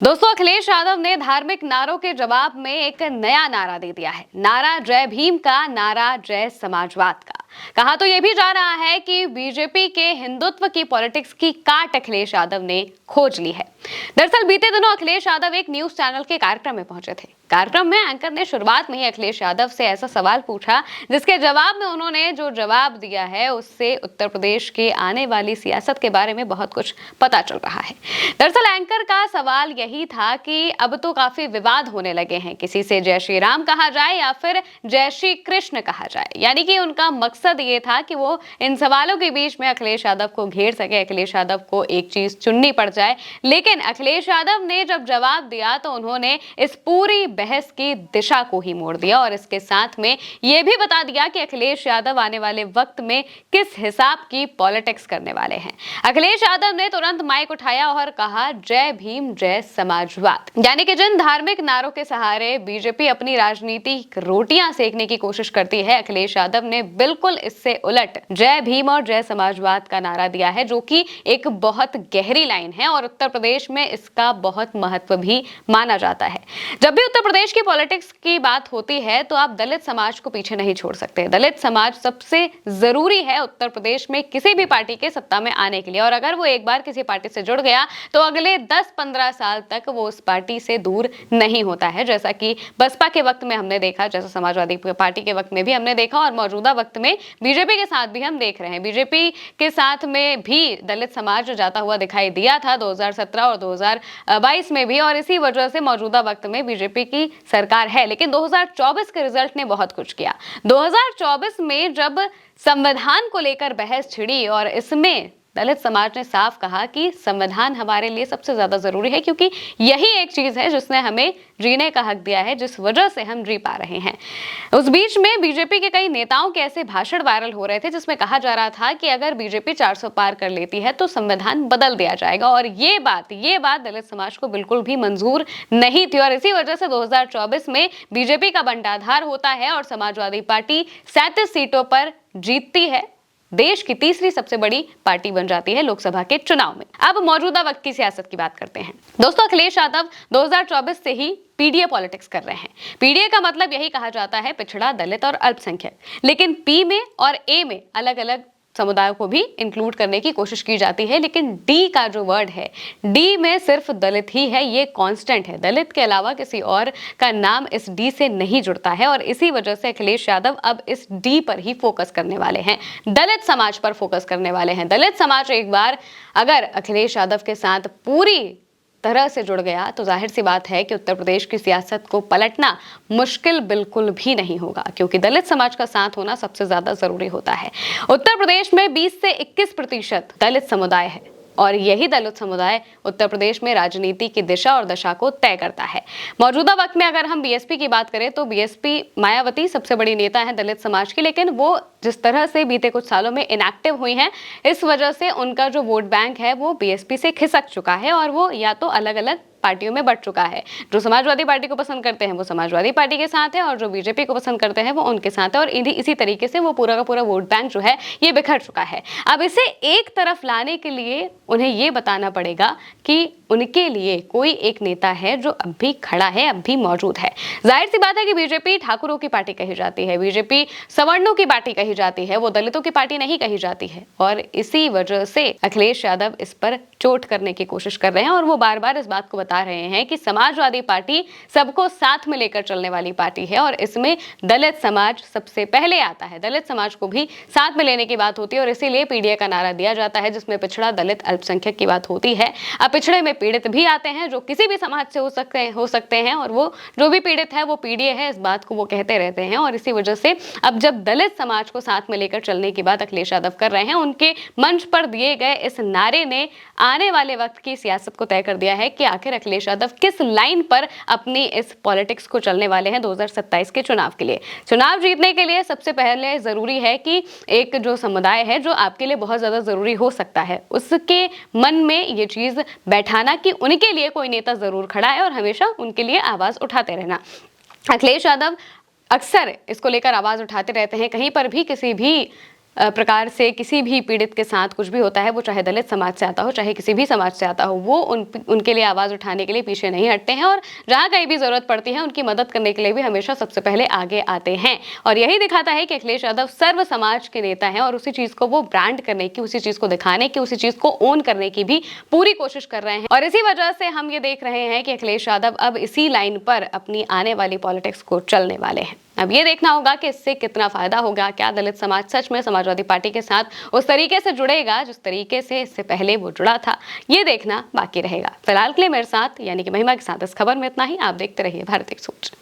दोस्तों, अखिलेश यादव ने धार्मिक नारों के जवाब में एक नया नारा दे दिया है। नारा जय भीम का, नारा जय समाजवाद का। कहा तो यह भी जा रहा है कि बीजेपी के हिंदुत्व की पॉलिटिक्स की काट अखिलेश यादव ने खोज ली है। दरअसल बीते दिनों अखिलेश यादव एक न्यूज चैनल के कार्यक्रम में पहुंचे थे। कार्यक्रम में एंकर ने शुरुआत में ही अखिलेश यादव से ऐसा सवाल पूछा जिसके जवाब में उन्होंने जो जवाब दिया है उससे उत्तर प्रदेश की आने वाली सियासत के बारे में बहुत कुछ पता चल रहा है। दरअसल एंकर का सवाल यही था कि अब तो काफी विवाद होने लगे हैं, किसी से जय श्री राम कहा जाए या फिर जय श्री कृष्ण कहा जाए। यानी कि उनका मकसद ये था कि वो इन सवालों के बीच में अखिलेश यादव को घेर सके, अखिलेश यादव को एक चीज चुननी पड़ जाए। लेकिन अखिलेश यादव ने जब जवाब दिया तो उन्होंने इस पूरी बहस की दिशा को ही मोड़ दिया और इसके साथ में यह भी बता दिया कि अखिलेश यादव आने वाले वक्त में किस हिसाब की पॉलिटिक्स करने वाले हैं। अखिलेश यादव ने तुरंत माइक उठाया और कहा, जय भीम जय समाजवाद। यानी कि जिन धार्मिक नारों के सहारे बीजेपी अपनी राजनीतिक रोटियां सेकने की कोशिश करती है, अखिलेश यादव ने बिल्कुल इससे उलट जय भीम और जय समाजवाद का नारा दिया है, जो कि एक बहुत गहरी लाइन है और उत्तर प्रदेश में इसका बहुत महत्व भी माना जाता है। जब भी उत्तर प्रदेश की पॉलिटिक्स की बात होती है तो आप दलित समाज को पीछे नहीं छोड़ सकते। दलित समाज सबसे जरूरी है उत्तर प्रदेश में किसी भी पार्टी के सत्ता में आने के लिए, और अगर वो एक बार किसी पार्टी से जुड़ गया तो अगले 10-15 साल तक वो उस पार्टी से दूर नहीं होता है। जैसा कि बसपा के वक्त में हमने देखा, जैसा समाजवादी पार्टी के वक्त में भी हमने देखा और मौजूदा वक्त में बीजेपी के साथ भी हम देख रहे हैं। बीजेपी के साथ में भी दलित समाज जाता हुआ दिखाई दिया था 2017 और 2022 में भी, और इसी वजह से मौजूदा वक्त में बीजेपी की सरकार है। लेकिन 2024 के रिजल्ट ने बहुत कुछ किया। 2024 में जब संविधान को लेकर बहस छिड़ी और इसमें दलित समाज ने साफ कहा कि संविधान हमारे लिए सबसे ज्यादा जरूरी है, क्योंकि यही एक चीज है जिसने हमें जीने का हक दिया है, जिस वजह से हम जी पा रहे हैं। उस बीच में बीजेपी के कई नेताओं के ऐसे भाषण वायरल हो रहे थे जिसमें कहा जा रहा था कि अगर बीजेपी 400 पार कर लेती है तो संविधान बदल दिया जाएगा, और ये बात दलित समाज को बिल्कुल भी मंजूर नहीं थी। और इसी वजह से 2024 में बीजेपी का बंटाधार होता है और समाजवादी पार्टी 37 सीटों पर जीतती है, देश की तीसरी सबसे बड़ी पार्टी बन जाती है लोकसभा के चुनाव में। अब मौजूदा वक्त की सियासत की बात करते हैं। दोस्तों, अखिलेश यादव 2024 से ही पीडीए पॉलिटिक्स कर रहे हैं। पीडीए का मतलब यही कहा जाता है पिछड़ा, दलित और अल्पसंख्यक, लेकिन पी में और ए में अलग अलग समुदायों को भी इंक्लूड करने की कोशिश की जाती है। लेकिन डी का जो वर्ड है, डी में सिर्फ दलित ही है, ये कांस्टेंट है। दलित के अलावा किसी और का नाम इस डी से नहीं जुड़ता है, और इसी वजह से अखिलेश यादव अब इस डी पर ही फोकस करने वाले हैं, दलित समाज पर फोकस करने वाले हैं। दलित समाज एक बार अगर अखिलेश यादव के साथ पूरी तरह से जुड़ गया तो जाहिर सी बात है कि उत्तर प्रदेश की सियासत को पलटना मुश्किल बिल्कुल भी नहीं होगा, क्योंकि दलित समाज का साथ होना सबसे ज्यादा जरूरी होता है। उत्तर प्रदेश में 20 से 21% दलित समुदाय है और यही दलित समुदाय उत्तर प्रदेश में राजनीति की दिशा और दशा को तय करता है। मौजूदा वक्त में अगर हम बीएसपी की बात करें तो बीएसपी मायावती सबसे बड़ी नेता है दलित समाज की, लेकिन वो जिस तरह से बीते कुछ सालों में इनएक्टिव हुई हैं, इस वजह से उनका जो वोट बैंक है वो बीएसपी से खिसक चुका है और वो या तो अलग अलग पार्टियों में बढ़ चुका है। जो समाजवादी पार्टी को पसंद करते हैं वो समाजवादी पार्टी के साथ है, और जो बीजेपी को पसंद करते हैं वो उनके साथ है, और इसी तरीके से वो पूरा का पूरा वोट बैंक जो है ये बिखर चुका है। अब इसे एक तरफ लाने के लिए उन्हें ये बताना पड़ेगा कि उनके लिए कोई एक नेता है जो अब भी खड़ा है, अब भी मौजूद है। जाहिर सी बात है कि बीजेपी ठाकुरों की पार्टी कही जाती है, बीजेपी सवर्णों की पार्टी कही जाती है, वो दलितों की पार्टी नहीं कही जाती है, और इसी वजह से अखिलेश यादव इस पर चोट करने की कोशिश कर रहे हैं। और वो बार बार इस बात को बता रहे हैं कि समाजवादी पार्टी सबको साथ में लेकर चलने वाली पार्टी है और इसमें दलित समाज सबसे पहले आता है, दलित समाज को भी साथ में लेने की बात होती है, और इसीलिए पीडीए का नारा दिया जाता है जिसमें पिछड़ा, दलित, अल्पसंख्यक की बात होती है। अब पिछड़े में पीड़ित भी आते हैं जो किसी भी समाज से हो सकते हैं, और वो जो भी पीड़ित है वो पीडीए है, इस बात को वो कहते रहते हैं। और इसी वजह से अब जब दलित समाज को साथ में लेकर चलने की बात अखिलेश यादव कर रहे हैं, उनके मंच पर दिए गए इस नारे ने आने वाले वक्त की सियासत को तय कर दिया है कि आखिर अखिलेश यादव किस लाइन पर अपनी इस पॉलिटिक्स को चलने वाले हैं 2027 के चुनाव के लिए। चुनाव जीतने के लिए सबसे पहले जरूरी है कि एक जो समुदाय है जो आपके लिए बहुत ज्यादा जरूरी हो सकता है, उसके मन में ये चीज बैठाना कि उनके लिए कोई नेता जरूर खड़ा है और हमेशा उनके लिए आवाज उठाते रहना। अखिलेश यादव अक्सर इसको लेकर आवाज उठाते रहते हैं, कहीं पर भी किसी भी प्रकार से किसी भी पीड़ित के साथ कुछ भी होता है, वो चाहे दलित समाज से आता हो, चाहे किसी भी समाज से आता हो, वो उनके लिए आवाज़ उठाने के लिए पीछे नहीं हटते हैं और जहाँ कहीं भी ज़रूरत पड़ती है उनकी मदद करने के लिए भी हमेशा सबसे पहले आगे आते हैं। और यही दिखाता है कि अखिलेश यादव सर्व समाज के नेता हैं और उसी चीज़ को वो ब्रांड करने की, उसी चीज़ को दिखाने की, उसी चीज़ को ओन करने की भी पूरी कोशिश कर रहे हैं। और इसी वजह से हम ये देख रहे हैं कि अखिलेश यादव अब इसी लाइन पर अपनी आने वाली पॉलिटिक्स को चलने वाले हैं। अब ये देखना होगा कि इससे कितना फायदा होगा, क्या दलित समाज सच में समाजवादी पार्टी के साथ उस तरीके से जुड़ेगा जिस तरीके से इससे पहले वो जुड़ा था, ये देखना बाकी रहेगा। फिलहाल के लिए मेरे साथ यानी कि महिमा के साथ इस खबर में इतना ही। आप देखते रहिए भारतीय सोच।